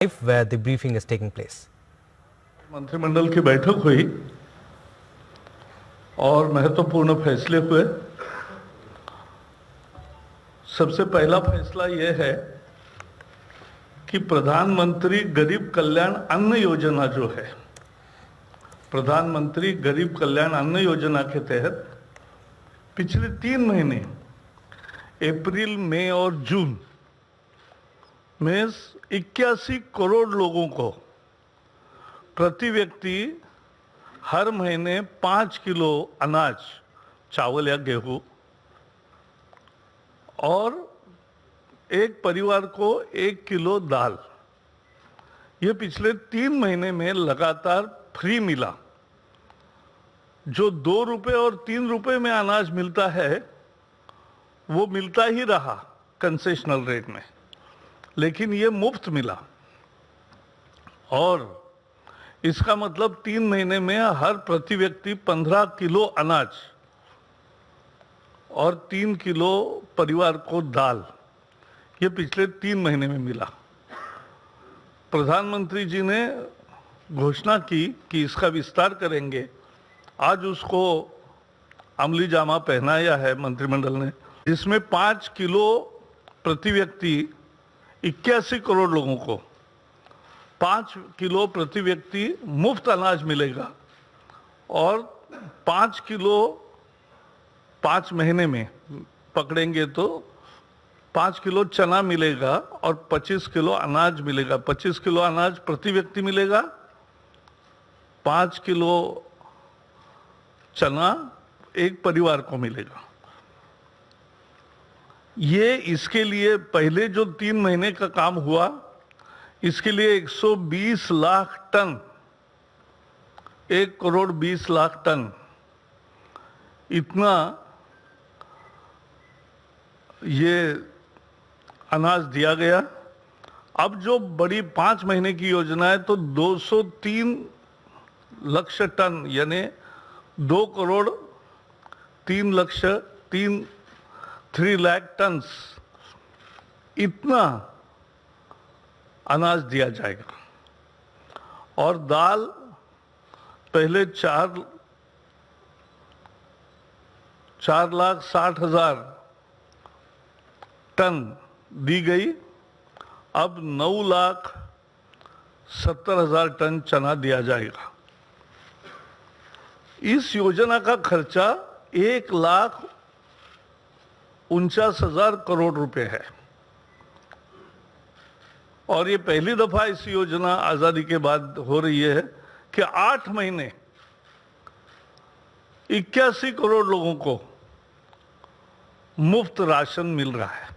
where the briefing is taking place. मंत्रिमंडल की बैठक हुई और महत्वपूर्ण फैसले हुए। सबसे पहला फैसला यह है कि प्रधानमंत्री गरीब कल्याण अन्न योजना जो है, प्रधानमंत्री गरीब कल्याण अन्न योजना के तहत पिछले 3 महीने अप्रैल, मई और जून में 81 करोड़ लोगों को प्रति व्यक्ति हर महीने 5 किलो अनाज, चावल या गेहूं, और एक परिवार को 1 किलो दाल, ये पिछले 3 महीने में लगातार फ्री मिला। जो 2 रुपए और 3 रुपए में अनाज मिलता है वो मिलता ही रहा कंसेशनल रेट में, लेकिन ये मुफ्त मिला। और इसका मतलब 3 महीने में हर प्रति व्यक्ति 15 किलो अनाज और 3 किलो परिवार को दाल, ये पिछले 3 महीने में मिला। प्रधानमंत्री जी ने घोषणा की कि इसका विस्तार करेंगे। आज उसको अमली जामा पहनाया है मंत्रिमंडल ने, जिसमें 5 किलो प्रति व्यक्ति 81 करोड़ लोगों को 5 किलो प्रति व्यक्ति मुफ्त अनाज मिलेगा और 5 किलो 5 महीने में पकड़ेंगे तो 5 किलो चना मिलेगा और 25 किलो अनाज मिलेगा। 25 किलो अनाज प्रति व्यक्ति मिलेगा, 5 किलो चना एक परिवार को मिलेगा। ये इसके लिए पहले जो 3 महीने का काम हुआ, इसके लिए 120 लाख टन, 1 करोड़ 20 लाख टन इतना ये अनाज दिया गया। अब जो बड़ी 5 महीने की योजना है तो 203 लक्ष टन, यानी 2 करोड़ 3 लक्ष 3 लाख टन इतना अनाज दिया जाएगा। और दाल पहले 4,60,000 टन दी गई, अब 9,70,000 टन चना दिया जाएगा। इस योजना का खर्चा 1,49,000 करोड़ रुपए है और ये पहली दफा इस योजना आजादी के बाद हो रही है कि 8 महीने 81 करोड़ लोगों को मुफ्त राशन मिल रहा है।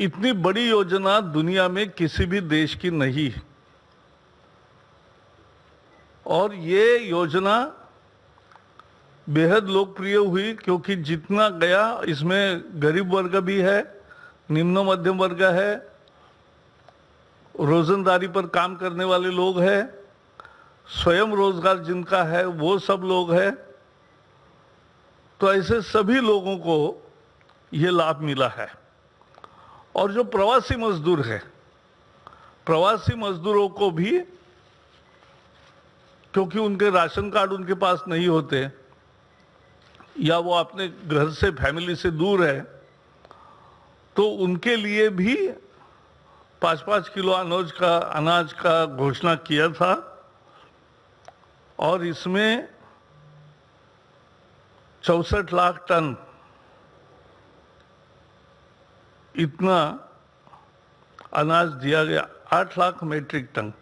इतनी बड़ी योजना दुनिया में किसी भी देश की नहीं है और ये योजना बेहद लोकप्रिय हुई क्योंकि जितना गया इसमें गरीब वर्ग भी है, निम्न मध्यम वर्ग है, रोजंदारी पर काम करने वाले लोग हैं, स्वयं रोजगार जिनका है वो सब लोग हैं। तो ऐसे सभी लोगों को ये लाभ मिला है। और जो प्रवासी मजदूर है, प्रवासी मजदूरों को भी, क्योंकि उनके राशन कार्ड उनके पास नहीं होते या वो अपने घर से, फैमिली से दूर है, तो उनके लिए भी 5-5 किलो अनाज का घोषणा किया था और इसमें 64 लाख टन इतना अनाज दिया गया, 8 लाख मीट्रिक टन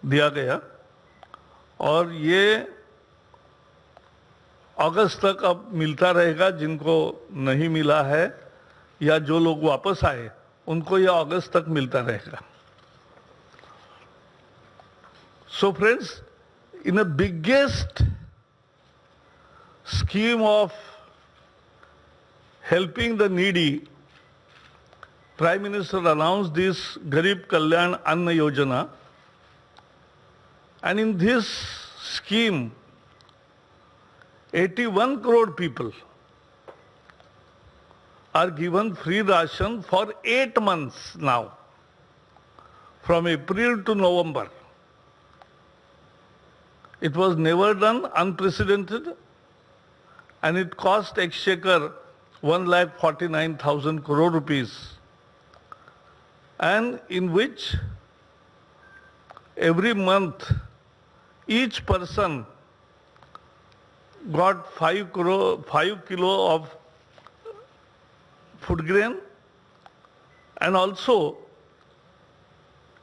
दिया गया। और ये अगस्त तक अब मिलता रहेगा। जिनको नहीं मिला है या जो लोग वापस आए उनको यह अगस्त तक मिलता रहेगा। So friends, in the biggest scheme of helping the needy, Prime Minister announced this Garib Kalyan Anna Yojana, and in this scheme 81 crore people are given free ration for 8 months now. from April to November. It was never done, unprecedented, and it cost Exchequer 1,49,000 crore rupees, and in which every month each person got 5 kilo of food grain, and also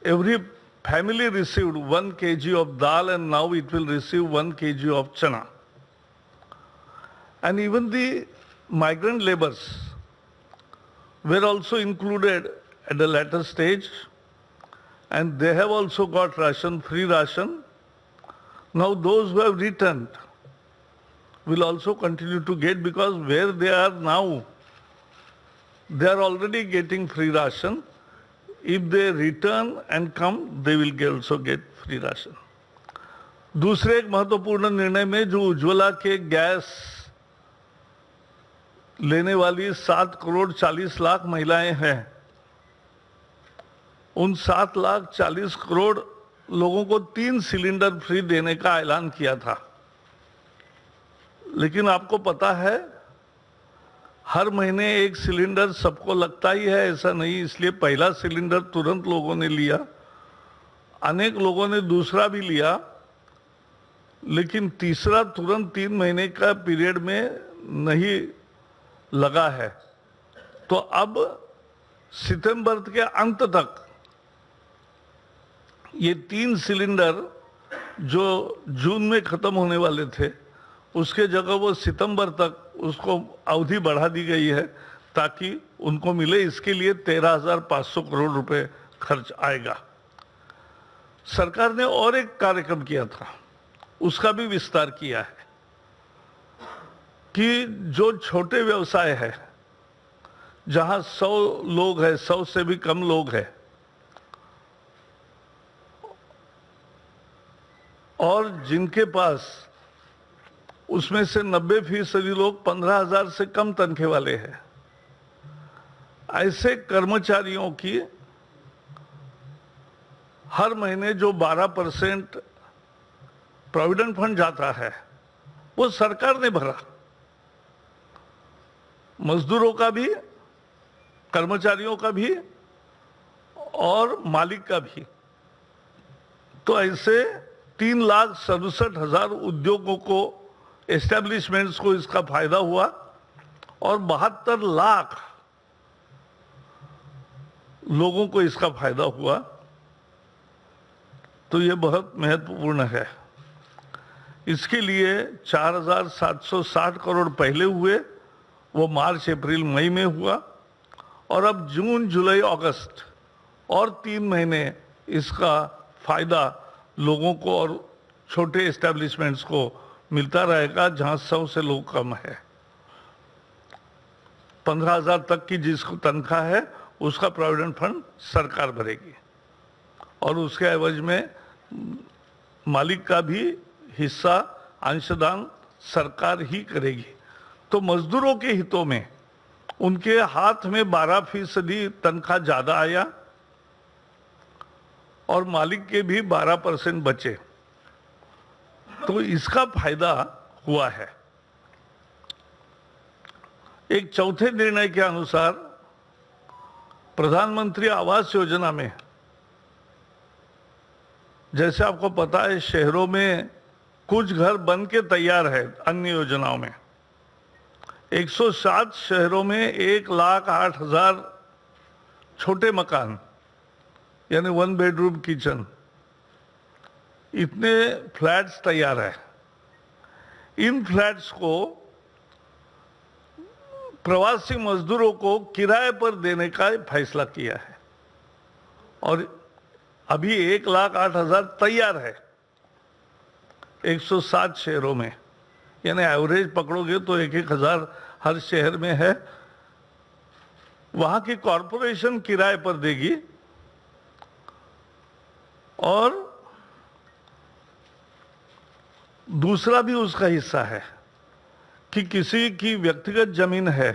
every family received 1 kg of dal, and now it will receive 1 kg of chana. And even the migrant laborers were also included at the latter stage, and they have also got ration, free ration. Now those who have returned will also continue to get, because where they are now, they are already getting free ration. If they return and come, they will also get free ration. दूसरे एक महत्वपूर्ण निर्णय में जो उज्ज्वला के gas लेने वाली 7 करोड़ 40 लाख महिलाएं हैं, उन 7 लाख 40 करोड़ लोगों को 3 सिलेंडर फ्री देने का ऐलान किया था। लेकिन आपको पता है, हर महीने 1 सिलेंडर सबको लगता ही है, ऐसा नहीं। इसलिए पहला सिलेंडर तुरंत लोगों ने लिया, अनेक लोगों ने दूसरा भी लिया, लेकिन तीसरा तुरंत 3 महीने का पीरियड में नहीं लगा है। तो अब सितंबर के अंत तक ये 3 सिलेंडर जो जून में खत्म होने वाले थे, उसके जगह वो सितंबर तक उसको अवधि बढ़ा दी गई है, ताकि उनको मिले। इसके लिए 13,500 करोड़ रुपए खर्च आएगा। सरकार ने और एक कार्यक्रम किया था, उसका भी विस्तार किया है कि जो छोटे व्यवसाय है, जहां 100 लोग हैं, 100 से भी कम लोग हैं, और जिनके पास उसमें से 90% लोग 15,000 से कम तनख्वाह वाले हैं, ऐसे कर्मचारियों की हर महीने जो 12% प्रोविडेंट फंड जाता है, वो सरकार ने भरा। मजदूरों का भी, कर्मचारियों का भी और मालिक का भी। तो ऐसे 3,67,000 उद्योगों को, एस्टेब्लिशमेंट्स को इसका फायदा हुआ, और 72 लाख लोगों को इसका फायदा हुआ। तो ये बहुत महत्वपूर्ण है। इसके लिए 4,760 करोड़ पहले हुए, वो मार्च अप्रैल मई में हुआ, और अब जून जुलाई अगस्त और 3 महीने इसका फायदा लोगों को और छोटे एस्टेब्लिशमेंट्स को मिलता रहेगा, जहां 100 से लोग कम है। 15,000 तक की जिसको तनख्वाह है, उसका प्रोविडेंट फंड सरकार भरेगी, और उसके एवज में मालिक का भी हिस्सा, अंशदान सरकार ही करेगी। तो मजदूरों के हितों में उनके हाथ में 12% तनख्वाह ज्यादा आया, और मालिक के भी 12% बचे। तो इसका फायदा हुआ है। एक चौथे निर्णय के अनुसार प्रधानमंत्री आवास योजना में, जैसे आपको पता है, शहरों में कुछ घर बन के तैयार है, अन्य योजनाओं में 107 शहरों में 1,08,000 छोटे मकान, यानी 1 बेडरूम किचन, इतने फ्लैट्स तैयार है। इन फ्लैट्स को प्रवासी मजदूरों को किराए पर देने का फैसला किया है, और अभी 1,08,000 तैयार है 107 शहरों में, यानी एवरेज पकड़ोगे तो 1,000 हर शहर में है। वहां की कॉरपोरेशन किराए पर देगी, और दूसरा भी उसका हिस्सा है कि किसी की व्यक्तिगत जमीन है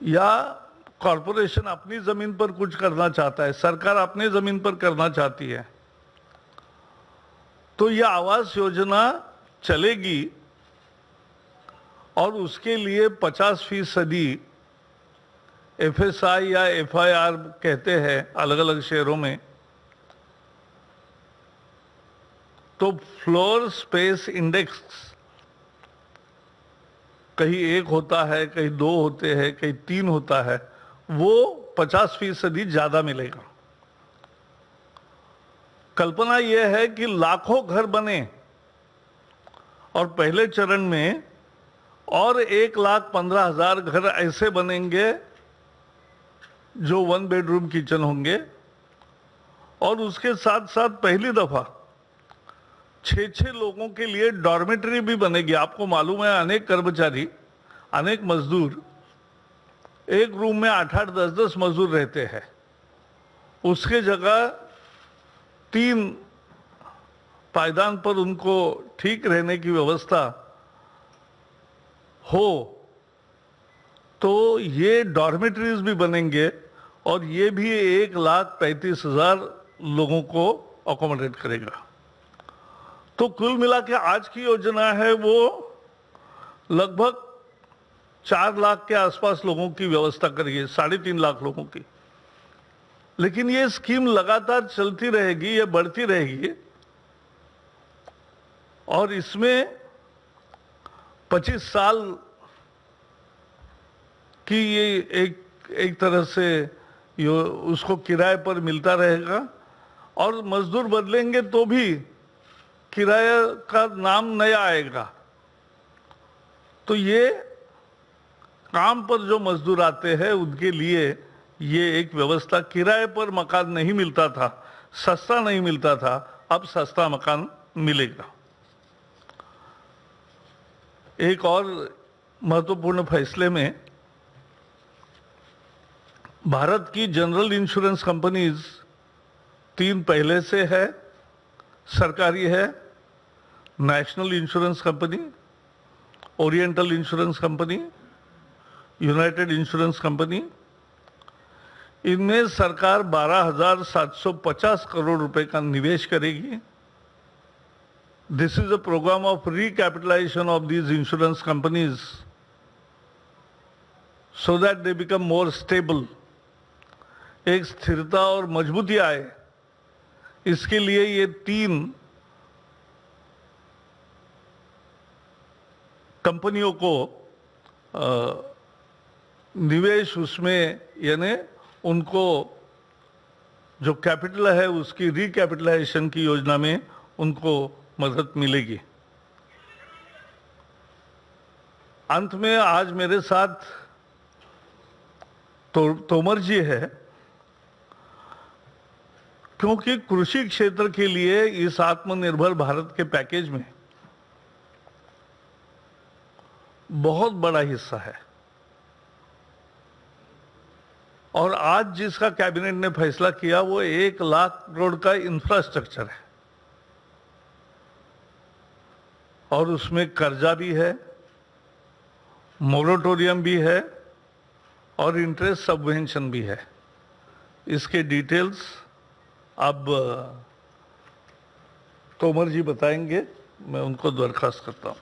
या कॉरपोरेशन अपनी जमीन पर कुछ करना चाहता है, सरकार अपनी जमीन पर करना चाहती है, तो यह आवास योजना चलेगी और उसके लिए 50% FSI या FIR कहते हैं अलग अलग शहरों में, तो फ्लोर स्पेस इंडेक्स कहीं 1 होता है, कहीं 2 होते हैं, कहीं 3 होता है, वो 50% ज्यादा मिलेगा। कल्पना यह है कि लाखों घर बने और पहले चरण में और 1,15,000 घर ऐसे बनेंगे जो 1 बेडरूम किचन होंगे, और उसके साथ साथ पहली दफा 6-6 लोगों के लिए डॉर्मेटरी भी बनेगी। आपको मालूम है अनेक कर्मचारी, अनेक मजदूर एक रूम में 8-8, 10-10 मजदूर रहते हैं, उसके जगह 3 पायदान पर उनको ठीक रहने की व्यवस्था हो, तो ये डॉर्मेटरीज भी बनेंगे और ये भी 1,35,000 लोगों को अकोमोडेट करेगा। तो कुल मिला के आज की योजना है वो लगभग 4 लाख के आसपास लोगों की व्यवस्था करेगी, 3.5 लाख लोगों की। लेकिन ये स्कीम लगातार चलती रहेगी, ये बढ़ती रहेगी, और इसमें 25 साल की ये एक तरह से उसको किराए पर मिलता रहेगा, और मजदूर बदलेंगे तो भी किराया का नाम नया आएगा। तो ये काम पर जो मजदूर आते हैं उनके लिए ये एक व्यवस्था, किराए पर मकान नहीं मिलता था, सस्ता नहीं मिलता था, अब सस्ता मकान मिलेगा। एक और महत्वपूर्ण फैसले में भारत की जनरल इंश्योरेंस कंपनीज 3 पहले से है, सरकारी है, national insurance company, oriental insurance company, United insurance company. इनमें सरकार 12,750 करोड़ रुपए का निवेश करेगी। This is a program of recapitalization of these insurance companies so that they become more stable. एक स्थिरता और मजबूती आए, इसके लिए ये 3 कंपनियों को निवेश उसमें, यानी उनको जो कैपिटल है उसकी रिकैपिटलाइजेशन की योजना में उनको मदद मिलेगी। अंत में आज मेरे साथ तोमर जी है, क्योंकि कृषि क्षेत्र के लिए इस आत्मनिर्भर भारत के पैकेज में बहुत बड़ा हिस्सा है, और आज जिसका कैबिनेट ने फैसला किया वो 1 लाख करोड़ का इंफ्रास्ट्रक्चर है, और उसमें कर्जा भी है, मोरेटोरियम भी है और इंटरेस्ट सबवेंशन भी है। इसके डिटेल्स अब तोमर जी बताएंगे, मैं उनको दरखास्त करता हूं।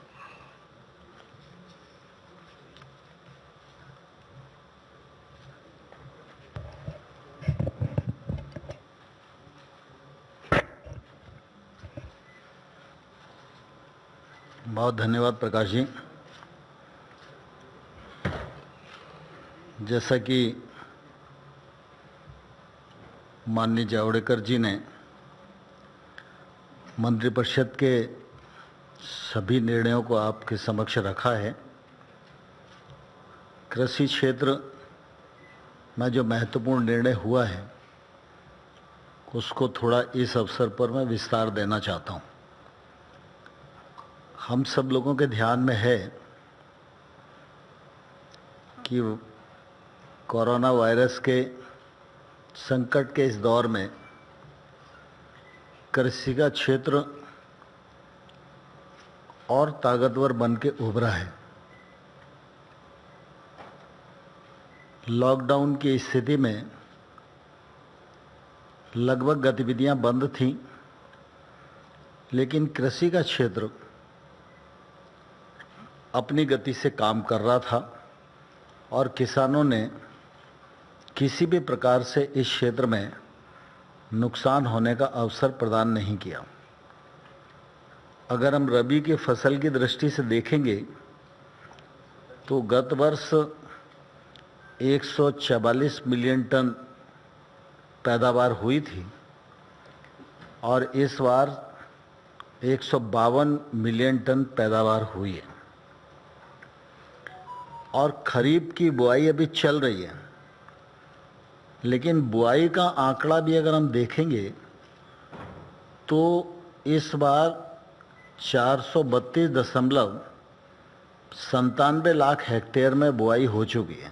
बहुत धन्यवाद प्रकाश जी। जैसा कि माननीय जावड़ेकर जी ने मंत्रिपरिषद के सभी निर्णयों को आपके समक्ष रखा है, कृषि क्षेत्र में जो महत्वपूर्ण निर्णय हुआ है उसको थोड़ा इस अवसर पर मैं विस्तार देना चाहता हूँ। हम सब लोगों के ध्यान में है कि कोरोना वायरस के संकट के इस दौर में कृषि का क्षेत्र और ताकतवर बन के उभरा है। लॉकडाउन की स्थिति में लगभग गतिविधियां बंद थीं, लेकिन कृषि का क्षेत्र अपनी गति से काम कर रहा था और किसानों ने किसी भी प्रकार से इस क्षेत्र में नुकसान होने का अवसर प्रदान नहीं किया। अगर हम रबी की फसल की दृष्टि से देखेंगे तो गत वर्ष 144 मिलियन टन पैदावार हुई थी और इस बार 152 मिलियन टन पैदावार हुई है और खरीफ की बुआई अभी चल रही है, लेकिन बुआई का आंकड़ा भी अगर हम देखेंगे तो इस बार 432.97 लाख हेक्टेयर में बुआई हो चुकी है।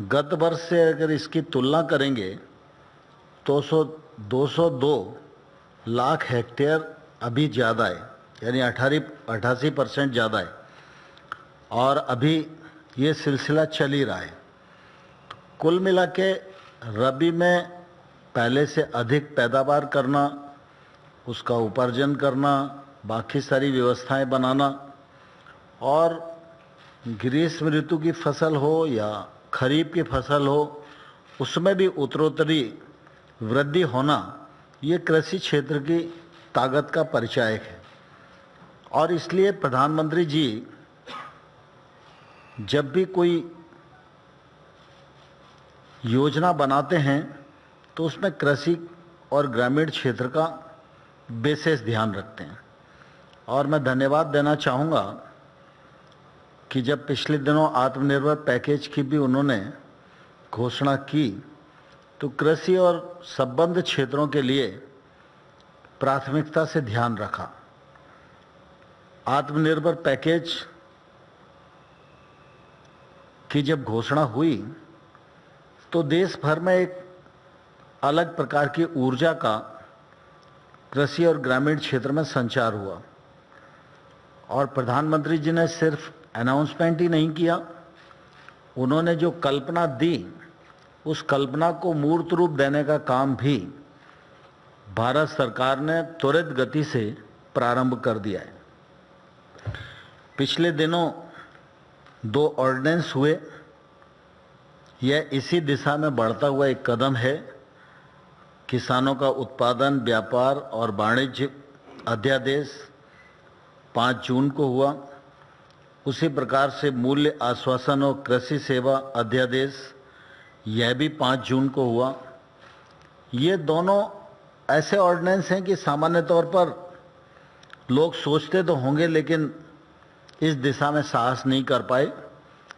गत वर्ष से अगर इसकी तुलना करेंगे तो 202 लाख हेक्टेयर अभी ज़्यादा है, यानी 88% ज़्यादा है और अभी ये सिलसिला चल ही रहा है। कुल मिला के रबी में पहले से अधिक पैदावार करना, उसका उपार्जन करना, बाकी सारी व्यवस्थाएं बनाना और ग्रीष्म ऋतु की फसल हो या खरीफ की फसल हो, उसमें भी उत्तरोत्तरी वृद्धि होना, ये कृषि क्षेत्र की ताकत का परिचायक है। और इसलिए प्रधानमंत्री जी जब भी कोई योजना बनाते हैं तो उसमें कृषि और ग्रामीण क्षेत्र का विशेष ध्यान रखते हैं। और मैं धन्यवाद देना चाहूँगा कि जब पिछले दिनों आत्मनिर्भर पैकेज की भी उन्होंने घोषणा की तो कृषि और संबद्ध क्षेत्रों के लिए प्राथमिकता से ध्यान रखा। आत्मनिर्भर पैकेज की जब घोषणा हुई तो देश भर में एक अलग प्रकार की ऊर्जा का कृषि और ग्रामीण क्षेत्र में संचार हुआ और प्रधानमंत्री जी ने सिर्फ अनाउंसमेंट ही नहीं किया, उन्होंने जो कल्पना दी उस कल्पना को मूर्त रूप देने का काम भी भारत सरकार ने त्वरित गति से प्रारंभ कर दिया है। पिछले दिनों 2 ऑर्डिनेंस हुए, यह इसी दिशा में बढ़ता हुआ एक कदम है। किसानों का उत्पादन, व्यापार और वाणिज्य अध्यादेश 5 जून को हुआ। उसी प्रकार से मूल्य आश्वासन और कृषि सेवा अध्यादेश, यह भी 5 जून को हुआ। ये दोनों ऐसे ऑर्डिनेंस हैं कि सामान्य तौर पर लोग सोचते तो होंगे लेकिन इस दिशा में साहस नहीं कर पाए,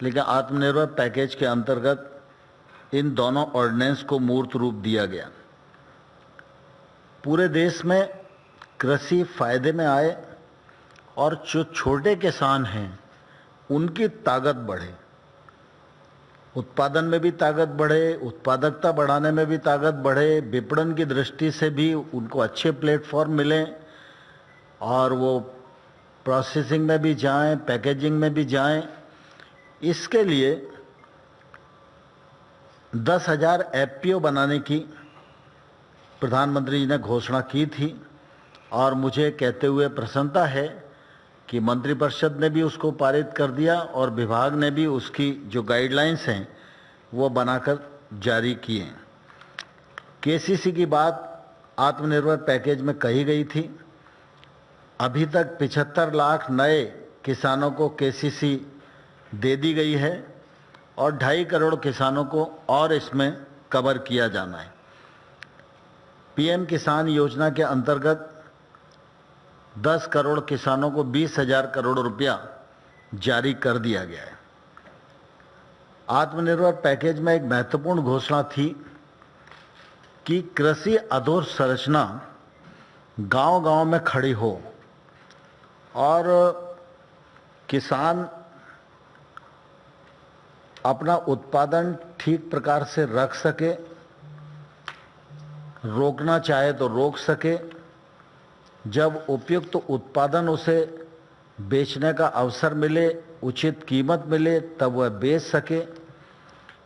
लेकिन आत्मनिर्भर पैकेज के अंतर्गत इन दोनों ऑर्डिनेंस को मूर्त रूप दिया गया। पूरे देश में कृषि फायदे में आए और जो छोटे किसान हैं उनकी ताकत बढ़े, उत्पादन में भी ताकत बढ़े, उत्पादकता बढ़ाने में भी ताकत बढ़े, विपणन की दृष्टि से भी उनको अच्छे प्लेटफॉर्म मिलें और वो प्रोसेसिंग में भी जाएं, पैकेजिंग में भी जाएं। इसके लिए 10,000 एफपीओ बनाने की प्रधानमंत्री जी ने घोषणा की थी और मुझे कहते हुए प्रसन्नता है कि मंत्रिपरिषद ने भी उसको पारित कर दिया और विभाग ने भी उसकी जो गाइडलाइंस हैं वो बनाकर जारी किए हैं। केसीसी की बात आत्मनिर्भर पैकेज में कही गई थी। अभी तक 75 लाख नए किसानों को केसीसी दे दी गई है और 2.5 करोड़ किसानों को और इसमें कवर किया जाना है। पीएम किसान योजना के अंतर्गत 10 करोड़ किसानों को 20,000 करोड़ रुपया जारी कर दिया गया है। आत्मनिर्भर पैकेज में एक महत्वपूर्ण घोषणा थी कि कृषि अधोसंरचना गांव-गांव में खड़ी हो और किसान अपना उत्पादन ठीक प्रकार से रख सके, रोकना चाहे तो रोक सके, जब उपयुक्त उत्पादन उसे बेचने का अवसर मिले, उचित कीमत मिले, तब वह बेच सके।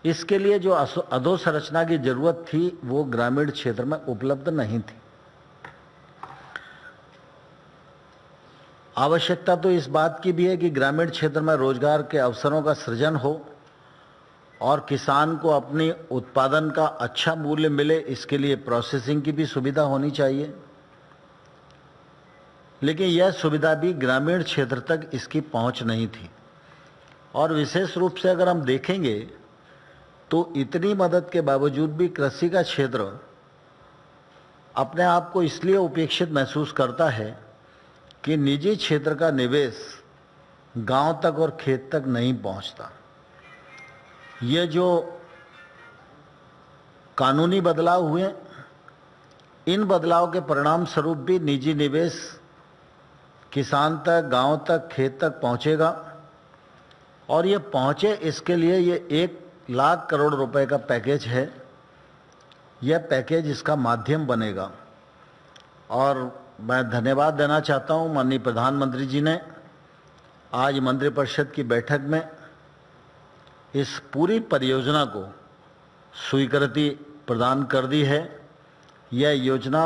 इसके लिए जो अधोसंरचना की जरूरत थी वो ग्रामीण क्षेत्र में उपलब्ध नहीं थी। आवश्यकता तो इस बात की भी है कि ग्रामीण क्षेत्र में रोजगार के अवसरों का सृजन हो और किसान को अपनी उत्पादन का अच्छा मूल्य मिले, इसके लिए प्रोसेसिंग की भी सुविधा होनी चाहिए। लेकिन यह सुविधा भी ग्रामीण क्षेत्र तक इसकी पहुंच नहीं थी। और विशेष रूप से अगर हम देखेंगे तो इतनी मदद के बावजूद भी कृषि का क्षेत्र अपने आप को इसलिए उपेक्षित महसूस करता है कि निजी क्षेत्र का निवेश गांव तक और खेत तक नहीं पहुंचता। ये जो कानूनी बदलाव हुए, इन बदलाव के परिणाम स्वरूप भी निजी निवेश किसान तक, गांव तक, खेत तक पहुंचेगा। और ये पहुंचे इसके लिए ये 1,00,000 करोड़ रुपए का पैकेज है। यह पैकेज इसका माध्यम बनेगा। और मैं धन्यवाद देना चाहता हूं माननीय प्रधानमंत्री जी ने आज मंत्रिपरिषद की बैठक में इस पूरी परियोजना को स्वीकृति प्रदान कर दी है। यह योजना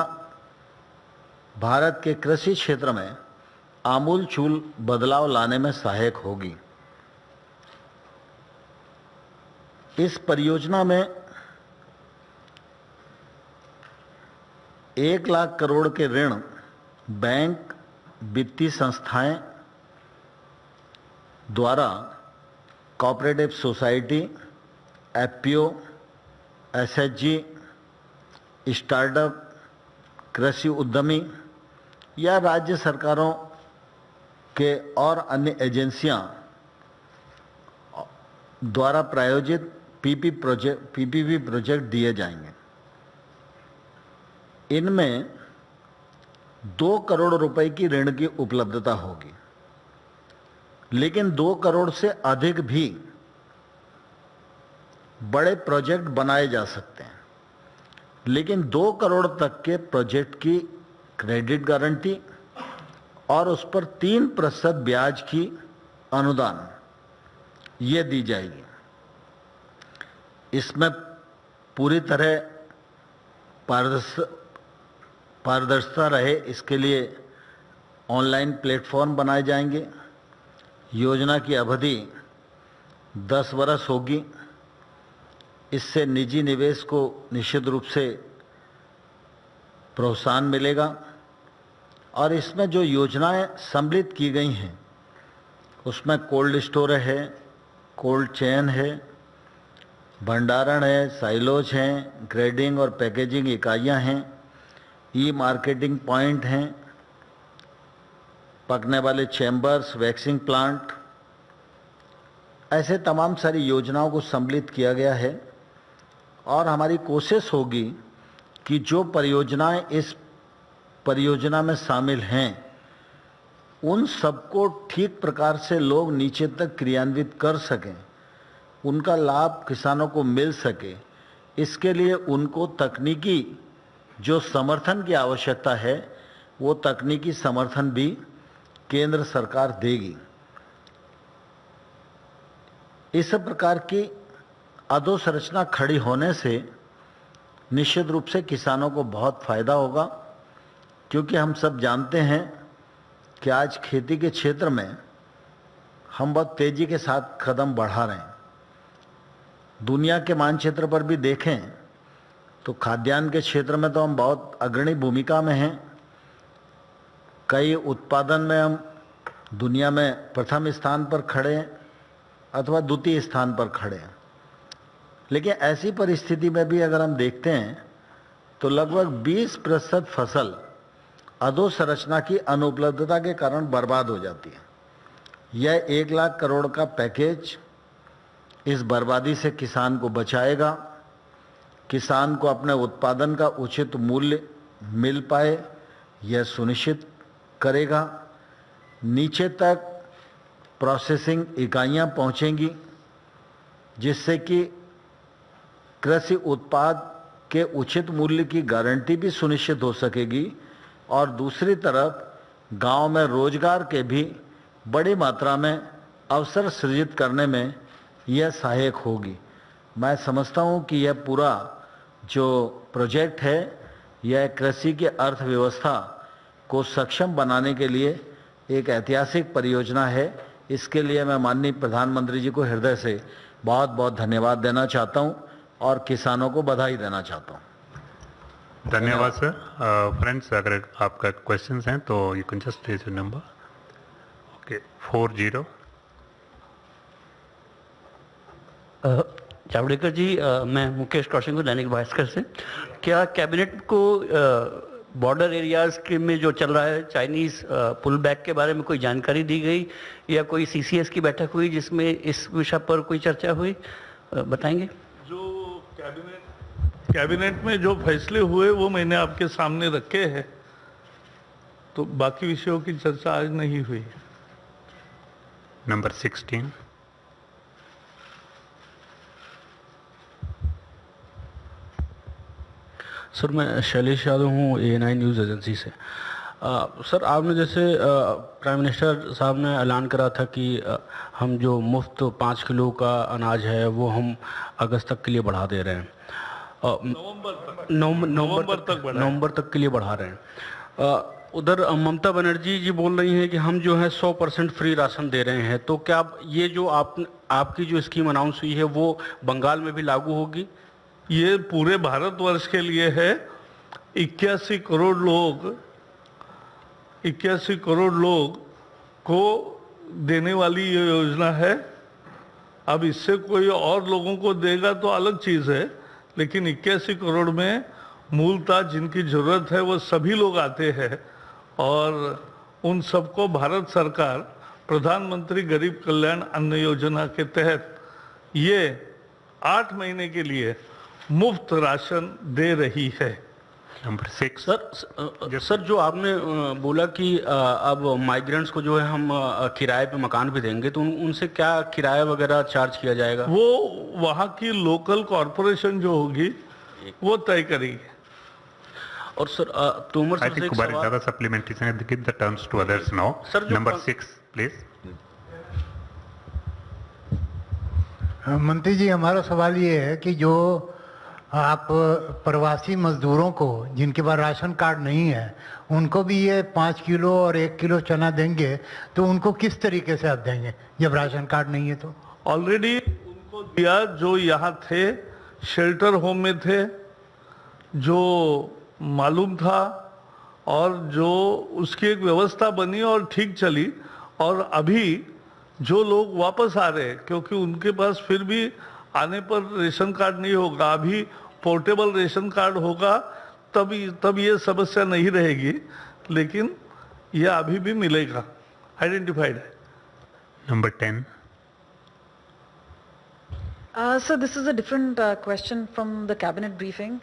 भारत के कृषि क्षेत्र में आमूलचूल बदलाव लाने में सहायक होगी। इस परियोजना में 1,00,000 करोड़ के ऋण बैंक, वित्तीय संस्थाएं द्वारा cooperative society, FPO, SHG, startup, कृषि उद्यमी या राज्य सरकारों के और अन्य एजेंसियां द्वारा प्रायोजित पीपीपी प्रोजेक्ट दिए जाएंगे। इनमें 2 करोड़ रुपए की ऋण की उपलब्धता होगी। लेकिन 2 करोड़ से अधिक भी बड़े प्रोजेक्ट बनाए जा सकते हैं। लेकिन 2 करोड़ तक के प्रोजेक्ट की क्रेडिट गारंटी और उस पर 3% ब्याज की अनुदान ये दी जाएगी। इसमें पूरी तरह पारदर्शिता रहे, इसके लिए ऑनलाइन प्लेटफॉर्म बनाए जाएंगे। योजना की अवधि 10 वर्ष होगी। इससे निजी निवेश को निश्चित रूप से प्रोत्साहन मिलेगा। और इसमें जो योजनाएं सम्मिलित की गई हैं उसमें कोल्ड स्टोर है, कोल्ड चेन है, भंडारण है, साइलोज हैं, ग्रेडिंग और पैकेजिंग इकाइयां हैं, ई मार्केटिंग पॉइंट हैं, पकने वाले चैम्बर्स, वैक्सिंग प्लांट, ऐसे तमाम सारी योजनाओं को सम्मिलित किया गया है। और हमारी कोशिश होगी कि जो परियोजनाएं इस परियोजना में शामिल हैं उन सबको ठीक प्रकार से लोग नीचे तक क्रियान्वित कर सकें, उनका लाभ किसानों को मिल सके। इसके लिए उनको तकनीकी जो समर्थन की आवश्यकता है वो तकनीकी समर्थन भी केंद्र सरकार देगी। इस प्रकार की अधोसंरचना खड़ी होने से निश्चित रूप से किसानों को बहुत फायदा होगा। क्योंकि हम सब जानते हैं कि आज खेती के क्षेत्र में हम बहुत तेजी के साथ कदम बढ़ा रहे हैं। दुनिया के मानचित्र पर भी देखें तो खाद्यान्न के क्षेत्र में तो हम बहुत अग्रणी भूमिका में हैं। कई उत्पादन में हम दुनिया में प्रथम स्थान पर खड़े हैं अथवा द्वितीय स्थान पर खड़े हैं। लेकिन ऐसी परिस्थिति में भी अगर हम देखते हैं तो लगभग 20% फसल अधोसंरचना की अनुपलब्धता के कारण बर्बाद हो जाती है। यह 1,00,000 करोड़ का पैकेज इस बर्बादी से किसान को बचाएगा, किसान को अपने उत्पादन का उचित मूल्य मिल पाए यह सुनिश्चित करेगा। नीचे तक प्रोसेसिंग इकाइयां पहुंचेंगी जिससे कि कृषि उत्पाद के उचित मूल्य की गारंटी भी सुनिश्चित हो सकेगी। और दूसरी तरफ गांव में रोजगार के भी बड़ी मात्रा में अवसर सृजित करने में यह सहायक होगी। मैं समझता हूं कि यह पूरा जो प्रोजेक्ट है यह कृषि की अर्थव्यवस्था को सक्षम बनाने के लिए एक ऐतिहासिक परियोजना है। इसके लिए मैं माननीय प्रधानमंत्री जी को हृदय से बहुत बहुत धन्यवाद देना चाहता हूं और किसानों को बधाई देना चाहता हूं। धन्यवाद सर। फ्रेंड्स, अगर आपका क्वेश्चंस हैं तो you can just raise your number. Okay, 40। Javadekar ji, मैं मुकेश कौशिक, दैनिक भास्कर से। क्या कैबिनेट को बॉर्डर एरियाज के में जो चल रहा है चाइनीज पुल बैक के बारे में कोई जानकारी दी गई या कोई सीसीएस की बैठक हुई जिसमें इस विषय पर कोई चर्चा हुई? बताएंगे। जो कैबिनेट में जो फैसले हुए वो मैंने आपके सामने रखे हैं, तो बाकी विषयों की चर्चा आज नहीं हुई। नंबर 16। सर, मैं शैलेश यादव हूँ, ANI न्यूज़ एजेंसी से। सर, आपने जैसे प्राइम मिनिस्टर साहब ने ऐलान करा था कि हम जो मुफ्त 5 किलो का अनाज है वो हम अगस्त तक के लिए बढ़ा दे रहे हैं, नवंबर तक के लिए बढ़ा रहे हैं। उधर ममता बनर्जी जी बोल रही हैं कि हम जो है 100% फ्री राशन दे रहे हैं। तो क्या ये जो आपकी जो स्कीम अनाउंस हुई है वो बंगाल में भी लागू होगी? ये पूरे भारतवर्ष के लिए है। 81 करोड़ लोग को देने वाली ये योजना है। अब इससे कोई और लोगों को देगा तो अलग चीज़ है, लेकिन 81 करोड़ में मूलतः जिनकी ज़रूरत है वो सभी लोग आते हैं और उन सबको भारत सरकार प्रधानमंत्री गरीब कल्याण अन्न योजना के तहत ये 8 महीने के लिए मुफ्त राशन दे रही है। नंबर 6। सर, जो आपने बोला कि अब माइग्रेंट्स को जो है हम किराए पे मकान भी देंगे, तो उनसे क्या किराया वगैरह चार्ज किया जाएगा? वो वहाँ की लोकल कॉरपोरेशन जो होगी वो तय करेगी। और सर, तोमर आई सर से थिंक एक कुमार सवाल। ज़्यादा सप्लीमेंट्री हैं, give the turns to others now. Sir, number 6 please. मंत्री जी, हमारा सवाल ये है कि जो आप प्रवासी मजदूरों को जिनके पास राशन कार्ड नहीं है उनको भी ये 5 किलो और 1 किलो चना देंगे, तो उनको किस तरीके से आप देंगे जब राशन कार्ड नहीं है? तो ऑलरेडी उनको दिया जो यहाँ थे, शेल्टर होम में थे, जो मालूम था और जो उसकी एक व्यवस्था बनी और ठीक चली। और अभी जो लोग वापस आ रहे हैं, क्योंकि उनके पास फिर भी आने पर रेशन कार्ड नहीं होगा, अभी पोर्टेबल रेशन कार्ड होगा, तब ये समस्या नहीं रहेगी, लेकिन ये अभी भी मिलेगा, आइडेंटिफाइड है। Number 10। So this is a different question from the cabinet briefing.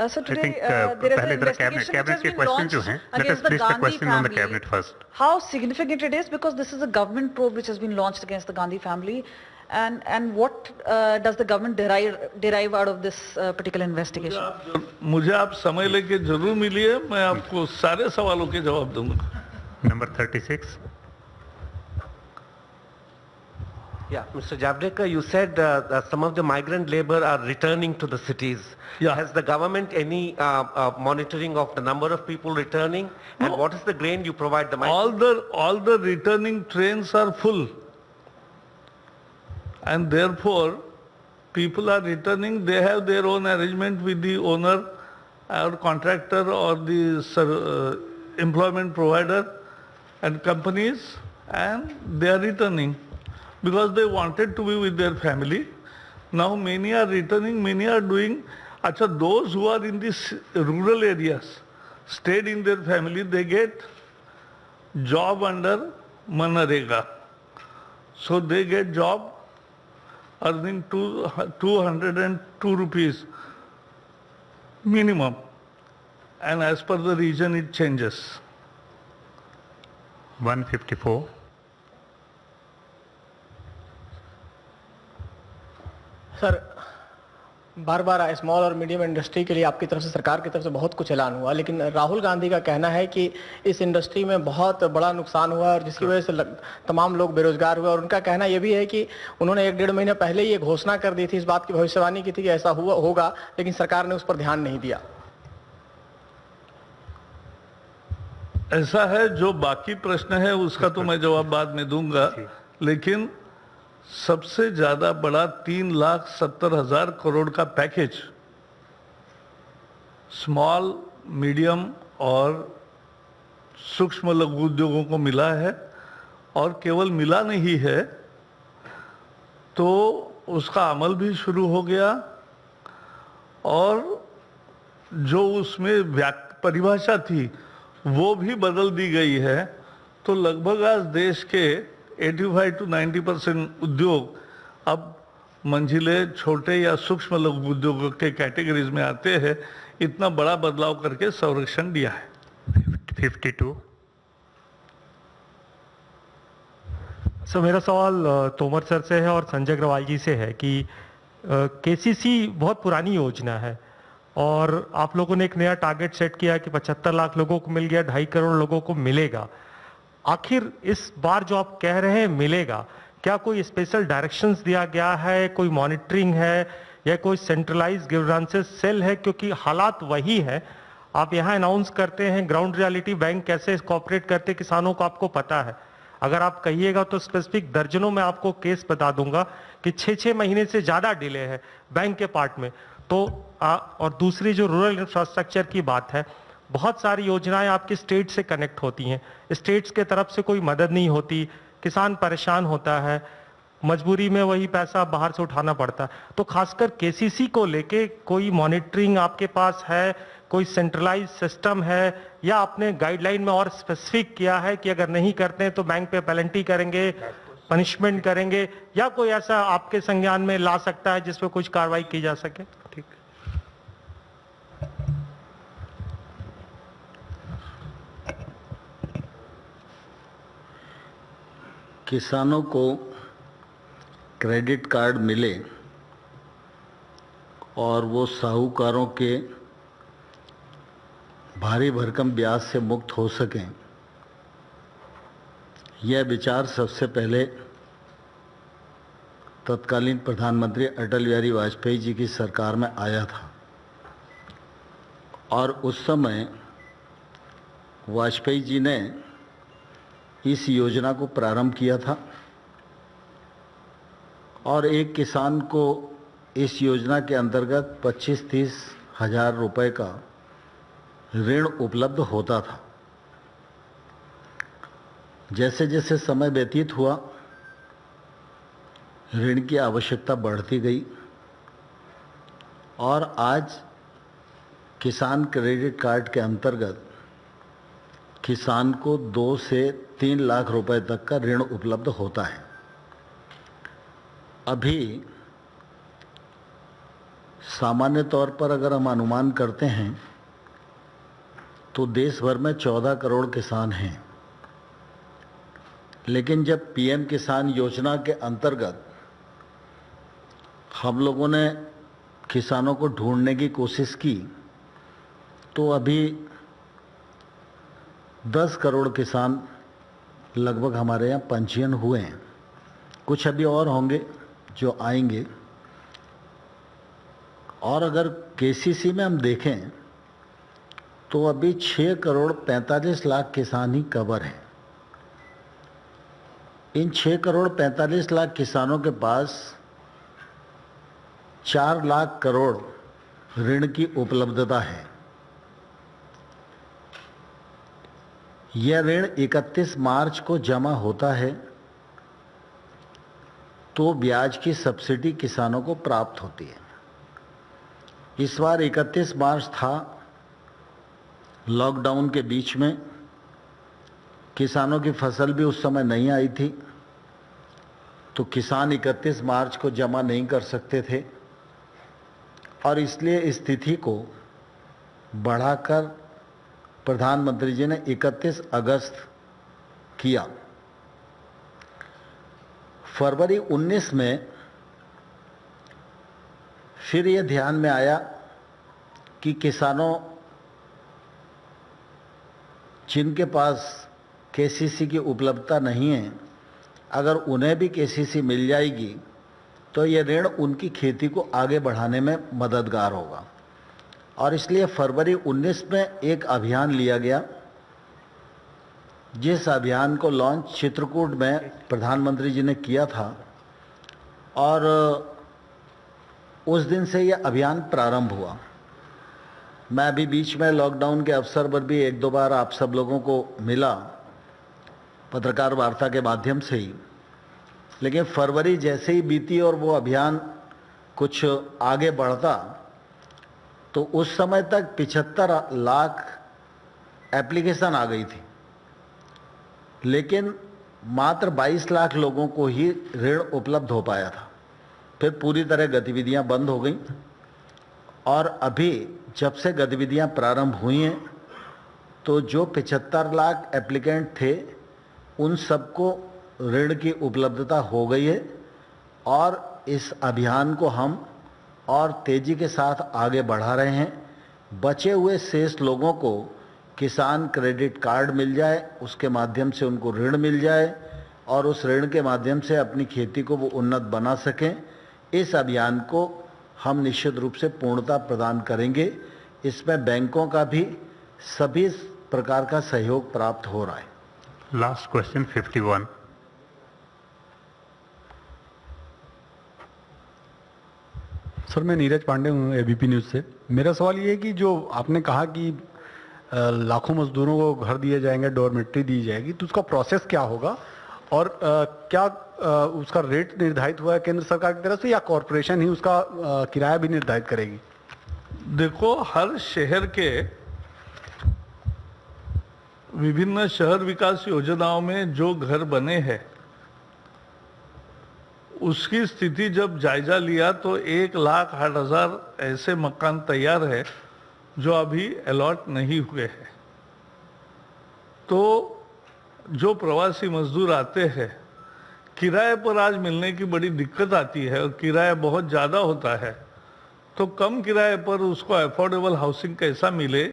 So today think, there is पहले an जरा investigation cabinet which has के been questions जो launched हैं, let us against the place the Gandhi question on the family. cabinet first. How significant it is, because this is a government probe which has been launched against the Gandhi family, and what does the government derive out of this particular investigation? मुझे आप समय लेके जरूर मिलिए, मैं आपको सारे सवालों के जवाब दूंगा। Number 36। Yeah, Mr. Javadekar, you said that some of the migrant labor are returning to the cities. Yeah. Has the government any monitoring of the number of people returning? And what is the grain you provide the migrants? all the returning trains are full, and therefore people are returning. They have their own arrangement with the owner or contractor or the employment provider and companies, and they are returning because they wanted to be with their family. Now many are returning, many are doing. Acha, those who are in these rural areas stayed in their family, they get job under Manarega. So they get job earning 202 rupees minimum, and as per the region it changes. 154। Sir, bar bar small और medium industry के लिए आपकी तरफ से, सरकार की तरफ से बहुत कुछ ऐलान हुआ, लेकिन राहुल गांधी का कहना है कि इस इंडस्ट्री में बहुत बड़ा नुकसान हुआ और जिसकी वजह से तमाम लोग बेरोजगार हुए। और उनका कहना यह भी है कि उन्होंने 1-1.5 महीने पहले ही ये घोषणा कर दी थी, इस बात की भविष्यवाणी की थी कि ऐसा होगा, लेकिन सरकार ने उस पर ध्यान नहीं दिया। ऐसा है, जो बाकी प्रश्न है उसका तो मैं जवाब बाद में दूंगा, लेकिन सबसे ज्यादा बड़ा 3,70,000 करोड़ का पैकेज स्मॉल, मीडियम और सूक्ष्म लघु उद्योगों को मिला है। और केवल मिला नहीं है तो उसका अमल भी शुरू हो गया, और जो उसमें परिभाषा थी वो भी बदल दी गई है। तो लगभग आज देश के 85 to 90% उद्योग अब मंझिले, छोटे या सूक्ष्म लघु उद्योगों के कैटेगरीज में आते हैं। इतना बड़ा बदलाव करके संरक्षण दिया है। 52। सर मेरा सवाल तोमर सर से है और संजय अग्रवाल जी से है कि केसीसी बहुत पुरानी योजना है और आप लोगों ने एक नया टारगेट सेट किया कि 75 लाख लोगों को मिल गया, 2.5 करोड़ लोगों को मिलेगा। आखिर इस बार जो आप कह रहे हैं मिलेगा, क्या कोई स्पेशल डायरेक्शंस दिया गया है, कोई मॉनिटरिंग है या कोई सेंट्रलाइज गवर्नेंस सेल है? क्योंकि हालात वही है, आप यहाँ अनाउंस करते हैं, ग्राउंड रियलिटी बैंक कैसे कोऑपरेट करते किसानों को आपको पता है। अगर आप कहिएगा तो स्पेसिफिक दर्जनों में आपको केस बता दूंगा कि 6-6 महीने से ज्यादा डिले है बैंक के पार्ट में। तो और दूसरी जो रूरल इंफ्रास्ट्रक्चर की बात है, बहुत सारी योजनाएं आपकी स्टेट से कनेक्ट होती हैं, स्टेट्स के तरफ से कोई मदद नहीं होती, किसान परेशान होता है, मजबूरी में वही पैसा बाहर से उठाना पड़ता है। तो खासकर केसीसी को लेके कोई मॉनिटरिंग आपके पास है, कोई सेंट्रलाइज सिस्टम है, या आपने गाइडलाइन में और स्पेसिफिक किया है कि अगर नहीं करते हैं तो बैंक पे पेनल्टी करेंगे, पनिशमेंट करेंगे, या कोई ऐसा आपके संज्ञान में ला सकता है जिसपे कुछ कार्रवाई की जा सके? ठीक। किसानों को क्रेडिट कार्ड मिले और वो साहूकारों के भारी भरकम ब्याज से मुक्त हो सकें, यह विचार सबसे पहले तत्कालीन प्रधानमंत्री अटल बिहारी वाजपेयी जी की सरकार में आया था। और उस समय वाजपेयी जी ने इस योजना को प्रारंभ किया था और एक किसान को इस योजना के अंतर्गत 25-30 हजार रुपए का ऋण उपलब्ध होता था। जैसे जैसे समय व्यतीत हुआ, ऋण की आवश्यकता बढ़ती गई और आज किसान क्रेडिट कार्ड के अंतर्गत किसान को 2 से 3 लाख रुपए तक का ऋण उपलब्ध होता है। अभी सामान्य तौर पर अगर हम अनुमान करते हैं तो देश भर में 14 करोड़ किसान हैं, लेकिन जब पीएम किसान योजना के अंतर्गत हम लोगों ने किसानों को ढूंढने की कोशिश की तो अभी 10 करोड़ किसान लगभग हमारे यहाँ पंजीयन हुए हैं। कुछ अभी और होंगे जो आएंगे। और अगर केसीसी में हम देखें तो अभी 6 करोड़ 45 लाख किसान ही कवर हैं। इन 6 करोड़ 45 लाख किसानों के पास 4 लाख करोड़ ऋण की उपलब्धता है। यह ऋण 31 मार्च को जमा होता है तो ब्याज की सब्सिडी किसानों को प्राप्त होती है। इस बार 31 मार्च था, लॉकडाउन के बीच में किसानों की फसल भी उस समय नहीं आई थी, तो किसान 31 मार्च को जमा नहीं कर सकते थे और इसलिए इस तिथि को बढ़ाकर प्रधानमंत्री जी ने 31 अगस्त किया। फरवरी 19 में फिर ये ध्यान में आया कि किसानों जिनके पास केसीसी की उपलब्धता नहीं है, अगर उन्हें भी केसीसी मिल जाएगी तो ये ऋण उनकी खेती को आगे बढ़ाने में मददगार होगा। और इसलिए फरवरी 19 में एक अभियान लिया गया, जिस अभियान को लॉन्च चित्रकूट में प्रधानमंत्री जी ने किया था और उस दिन से यह अभियान प्रारंभ हुआ। मैं अभी बीच में लॉकडाउन के अवसर पर भी एक दो बार आप सब लोगों को मिला पत्रकार वार्ता के माध्यम से ही, लेकिन फरवरी जैसे ही बीती और वो अभियान कुछ आगे बढ़ता तो उस समय तक 75 लाख एप्लीकेशन आ गई थी, लेकिन मात्र 22 लाख लोगों को ही ऋण उपलब्ध हो पाया था। फिर पूरी तरह गतिविधियां बंद हो गई और अभी जब से गतिविधियां प्रारंभ हुई हैं तो जो 75 लाख एप्लीकेंट थे उन सबको ऋण की उपलब्धता हो गई है और इस अभियान को हम और तेजी के साथ आगे बढ़ा रहे हैं। बचे हुए शेष लोगों को किसान क्रेडिट कार्ड मिल जाए, उसके माध्यम से उनको ऋण मिल जाए और उस ऋण के माध्यम से अपनी खेती को वो उन्नत बना सकें। इस अभियान को हम निश्चित रूप से पूर्णता प्रदान करेंगे। इसमें बैंकों का भी सभी प्रकार का सहयोग प्राप्त हो रहा है। Last question 51। सर मैं नीरज पांडे हूँ एबीपी न्यूज़ से। मेरा सवाल ये है कि जो आपने कहा कि लाखों मजदूरों को घर दिए जाएंगे, डॉर्मेट्री दी जाएगी, तो उसका प्रोसेस क्या होगा और क्या उसका रेट निर्धारित हुआ है केंद्र सरकार की तरफ से या कॉरपोरेशन ही उसका किराया भी निर्धारित करेगी? देखो, हर शहर के विभिन्न शहर विकास योजनाओं में जो घर बने हैं उसकी स्थिति जब जायजा लिया तो 1,08,000 ऐसे मकान तैयार है जो अभी अलॉट नहीं हुए हैं। तो जो प्रवासी मजदूर आते हैं किराए पर आज मिलने की बड़ी दिक्कत आती है और किराया बहुत ज़्यादा होता है, तो कम किराए पर उसको अफोर्डेबल हाउसिंग कैसा मिले